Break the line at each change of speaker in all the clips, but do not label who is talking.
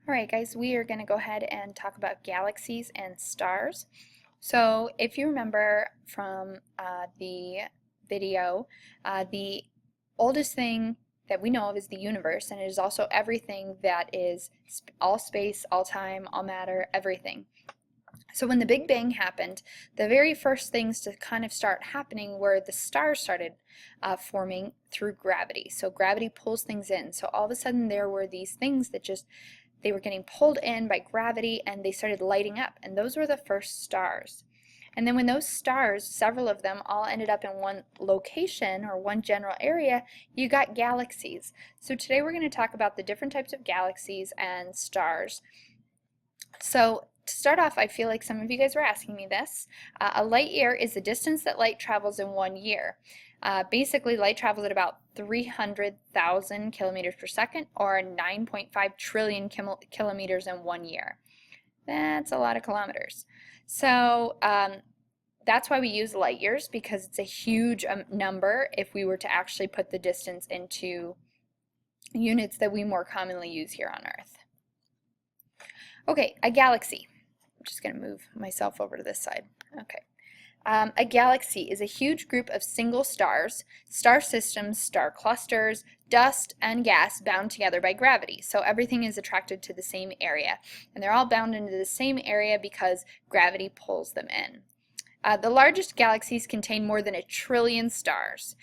Alright guys, we are going to go ahead and talk about galaxies and stars. So if you remember from the video, the oldest thing that we know of is the universe, and it is also everything that is all space, all time, all matter, everything. So when the Big Bang happened, the very first things to kind of start happening were the stars started forming through gravity. So gravity pulls things in. So all of a sudden there were these things that they were getting pulled in by gravity and they started lighting up, and those were the first stars. And then when those stars, several of them, all ended up in one location or one general area, you got galaxies. So today we're going to talk about the different types of galaxies and stars. So to start off, I feel like some of you guys were asking me this. A light year is the distance that light travels in 1 year. Basically, light travels at about 300,000 kilometers per second, or 9.5 trillion kilometers in 1 year. That's a lot of kilometers. So that's why we use light years, because it's a huge number if we were to actually put the distance into units that we more commonly use here on Earth. Okay, a galaxy. I'm just going to move myself over to this side. Okay. A galaxy is a huge group of single stars, star systems, star clusters, dust, and gas bound together by gravity. So everything is attracted to the same area. And they're all bound into the same area because gravity pulls them in. The largest galaxies contain more than 1 trillion stars,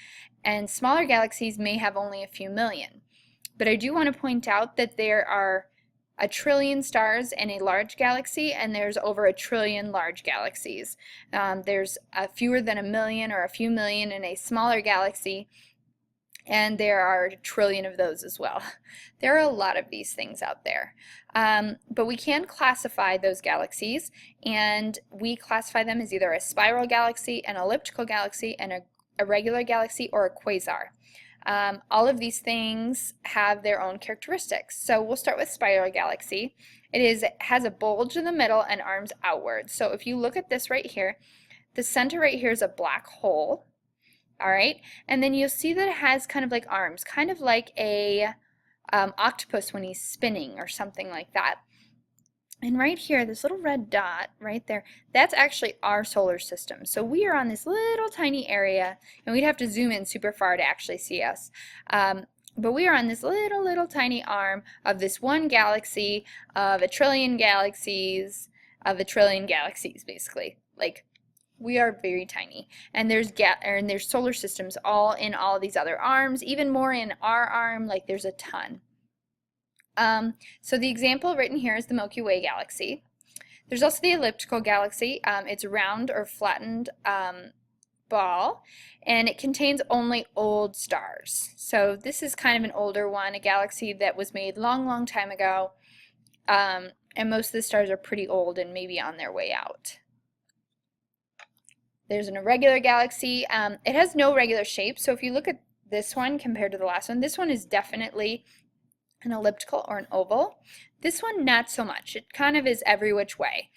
and smaller galaxies may have only a few million. But I do want to point out that there are 1 trillion stars in a large galaxy, and there's over 1 trillion large galaxies. There's fewer than 1 million or a few million in a smaller galaxy, and there are 1 trillion of those as well. There are a lot of these things out there. But we can classify those galaxies, and we classify them as either a spiral galaxy, an elliptical galaxy, and a regular galaxy, or a quasar. All of these things have their own characteristics. So we'll start with spiral galaxy. It has a bulge in the middle and arms outward. So if you look at this right here, the center right here is a black hole. All right, and then you'll see that it has kind of like arms, kind of like a octopus when he's spinning or something like that. And right here, this little red dot right there, that's actually our solar system. So we are on this little tiny area, and we'd have to zoom in super far to actually see us. But we are on this little tiny arm of this one galaxy of 1 trillion galaxies of 1 trillion galaxies, basically. Like, we are very tiny. And there's solar systems all in all of these other arms, even more in our arm, like there's a ton. So the example written here is the Milky Way galaxy. There's also the elliptical galaxy. It's a round or flattened ball, and it contains only old stars. So this is kind of an older one, a galaxy that was made long time ago, and most of the stars are pretty old and maybe on their way out. There's an irregular galaxy. It has no regular shape, so if you look at this one compared to the last one, this one is definitely an elliptical or an oval. This one, not so much. It kind of is every which way.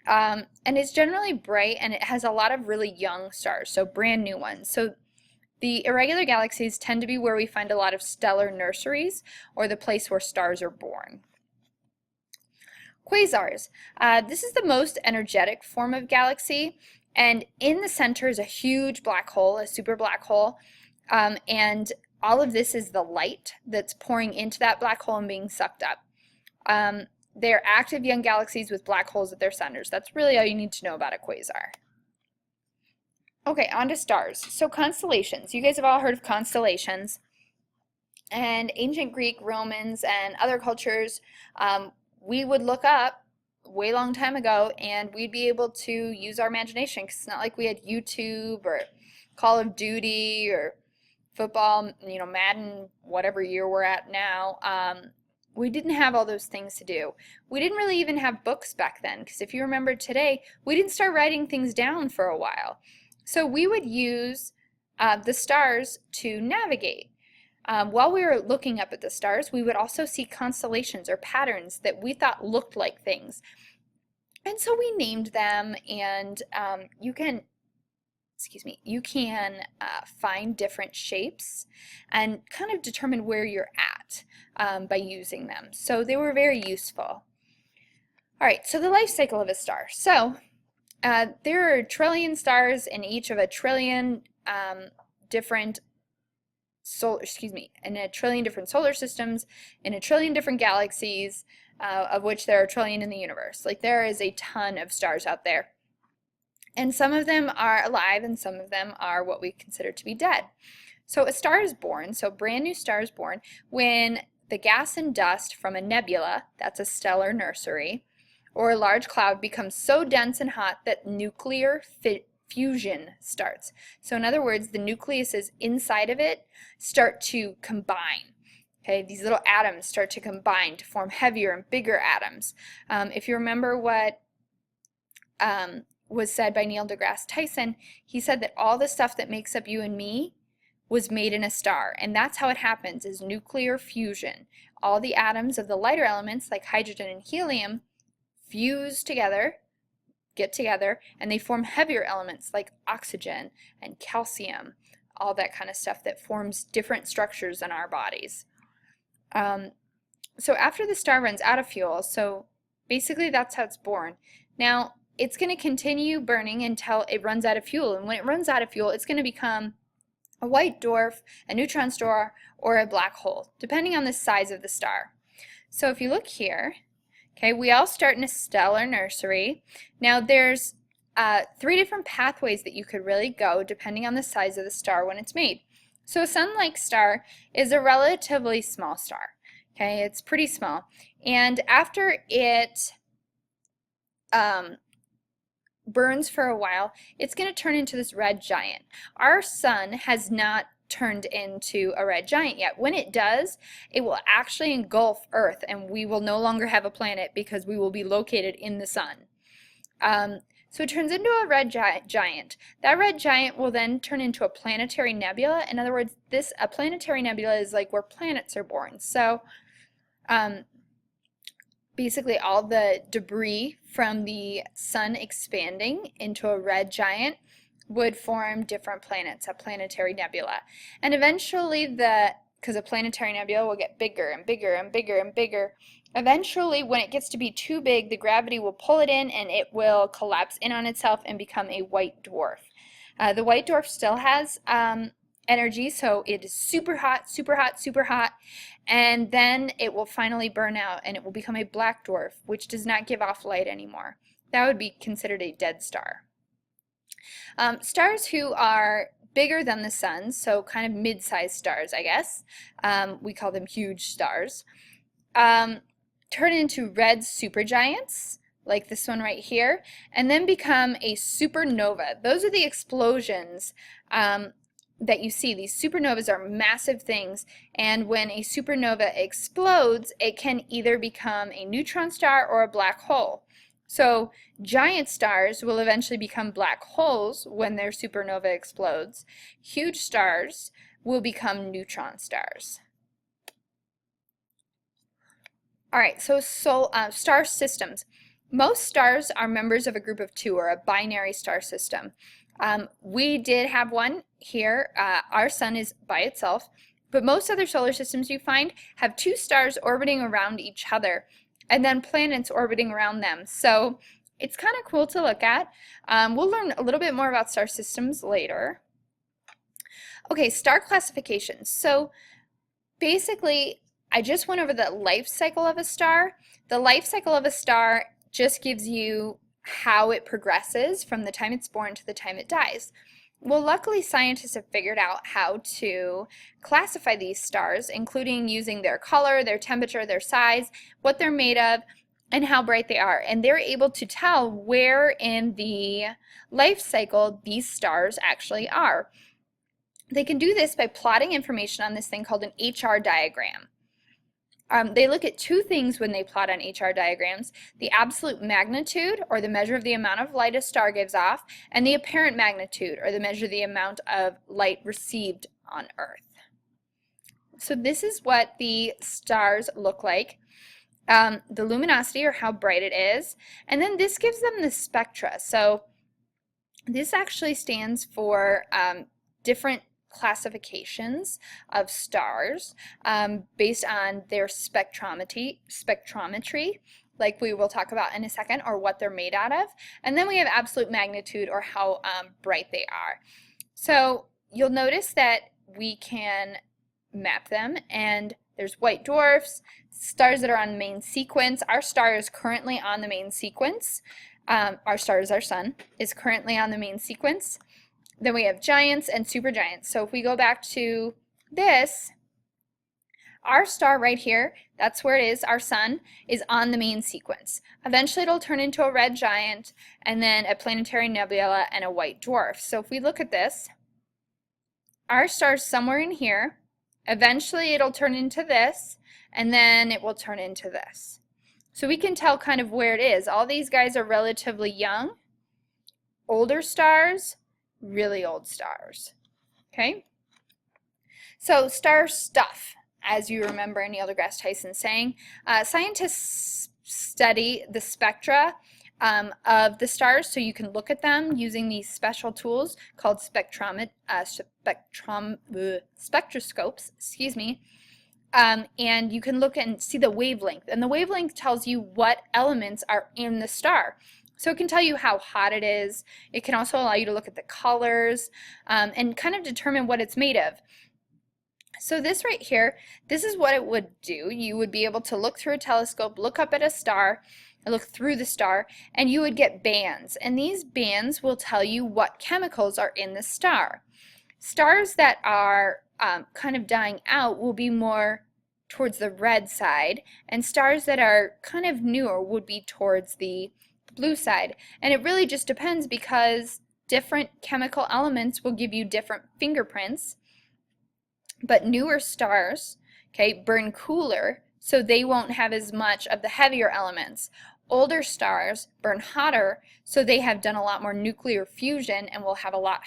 And it's generally bright, and it has a lot of really young stars, so brand new ones. So the irregular galaxies tend to be where we find a lot of stellar nurseries, or the place where stars are born. Quasars. This is the most energetic form of galaxy, and in the center is a huge black hole, a super black hole, and all of this is the light that's pouring into that black hole and being sucked up. They're active young galaxies with black holes at their centers. That's really all you need to know about a quasar. Okay, on to stars. So constellations. You guys have all heard of constellations. And ancient Greek, Romans, and other cultures, we would look up way long time ago, and we'd be able to use our imagination, because it's not like we had YouTube or Call of Duty or football, Madden, whatever year we're at now. We didn't have all those things to do. We didn't really even have books back then, because if you remember today, we didn't start writing things down for a while. So we would use the stars to navigate. While we were looking up at the stars, we would also see constellations or patterns that we thought looked like things. And so we named them, and you can you can find different shapes and kind of determine where you're at by using them. So they were very useful. All right, so the life cycle of a star. So there are a trillion stars in each of a trillion different in a trillion different solar systems, in a trillion different galaxies, of which there are a trillion in the universe. Like, there is a ton of stars out there. And some of them are alive and some of them are what we consider to be dead. So a star is born, so a brand new star is born, when the gas and dust from a nebula, that's a stellar nursery, or a large cloud becomes so dense and hot that nuclear fusion starts. So in other words, the nucleuses inside of it start to combine. Okay, these little atoms start to combine to form heavier and bigger atoms. If you remember what was said by Neil deGrasse Tyson, he said that all the stuff that makes up you and me was made in a star, and that's how it happens, is nuclear fusion. All the atoms of the lighter elements, like hydrogen and helium, fuse together, get together, and they form heavier elements like oxygen and calcium, all that kind of stuff that forms different structures in our bodies. So after the star runs out of fuel, so basically that's how it's born. Now, it's going to continue burning until it runs out of fuel, and when it runs out of fuel, it's going to become a white dwarf, a neutron star, or a black hole, depending on the size of the star. So if you look here, okay, we all start in a stellar nursery. Now there's 3 different pathways that you could really go depending on the size of the star when it's made. So a sun-like star is a relatively small star. Okay, it's pretty small. And after it burns for a while, it's going to turn into this red giant. Our sun has not turned into a red giant yet. When it does, it will actually engulf Earth, and we will no longer have a planet because we will be located in the sun. So it turns into a red giant. That red giant will then turn into a planetary nebula. In other words, a planetary nebula is like where planets are born. So basically all the debris from the sun expanding into a red giant would form different planets, a planetary nebula. And eventually, because a planetary nebula will get bigger and bigger and bigger and bigger, eventually when it gets to be too big, the gravity will pull it in and it will collapse in on itself and become a white dwarf. The white dwarf still has energy, so it is super hot, super hot, super hot, and then it will finally burn out and it will become a black dwarf, which does not give off light anymore. That would be considered a dead star. Stars who are bigger than the sun, so kind of mid-sized stars, I guess, we call them huge stars, turn into red supergiants, like this one right here, and then become a supernova. Those are the explosions that you see. These supernovas are massive things, and when a supernova explodes, it can either become a neutron star or a black hole. So giant stars will eventually become black holes when their supernova explodes. Huge stars will become neutron stars. All right, so star systems. Most stars are members of a group of 2, or a binary star system. We did have one here. Our sun is by itself, but most other solar systems you find have 2 stars orbiting around each other, and then planets orbiting around them. So it's kind of cool to look at. We'll learn a little bit more about star systems later. Okay, star classification. So basically, I just went over the life cycle of a star. The life cycle of a star just gives you how it progresses from the time it's born to the time it dies. Well, luckily scientists have figured out how to classify these stars, including using their color, their temperature, their size, what they're made of, and how bright they are. And they're able to tell where in the life cycle these stars actually are. They can do this by plotting information on this thing called an HR diagram. They look at 2 things when they plot on HR diagrams: the absolute magnitude, or the measure of the amount of light a star gives off, and the apparent magnitude, or the measure of the amount of light received on Earth. So this is what the stars look like. The luminosity, or how bright it is, and then this gives them the spectra. So This actually stands for different classifications of stars based on their spectrometry, like we will talk about in a second, or what they're made out of. And then we have absolute magnitude, or how bright they are. So you'll notice that we can map them, and there's white dwarfs, stars that are on the main sequence. Our star is currently on the main sequence. Our star is our sun, is currently on the main sequence. Then we have giants and supergiants. So if we go back to this, our star right here, that's where it is, our sun, is on the main sequence. Eventually it'll turn into a red giant, and then a planetary nebula, and a white dwarf. So if we look at this, our star is somewhere in here. Eventually it'll turn into this, and then it will turn into this. So we can tell kind of where it is. All these guys are relatively young. Older stars, really old stars. Okay? So star stuff, as you remember Neil deGrasse Tyson saying, scientists study the spectra of the stars, so you can look at them using these special tools called spectroscopes, excuse me. And you can look and see the wavelength, and the wavelength tells you what elements are in the star. So it can tell you how hot it is. It can also allow you to look at the colors and kind of determine what it's made of. So this right here, this is what it would do. You would be able to look through a telescope, look up at a star, look through the star, and you would get bands. And these bands will tell you what chemicals are in the star. Stars that are kind of dying out will be more towards the red side, and stars that are kind of newer would be towards the blue side. And it really just depends, because different chemical elements will give you different fingerprints. But newer stars, okay, burn cooler, so they won't have as much of the heavier elements. Older stars burn hotter, so they have done a lot more nuclear fusion and will have a lot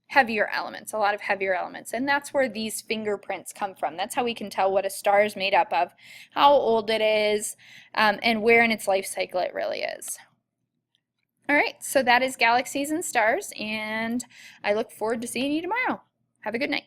heavier elements, a lot of heavier elements. And that's where these fingerprints come from. That's how we can tell what a star is made up of, how old it is, and where in its life cycle it really is. All right, so that is Galaxies and Stars, and I look forward to seeing you tomorrow. Have a good night.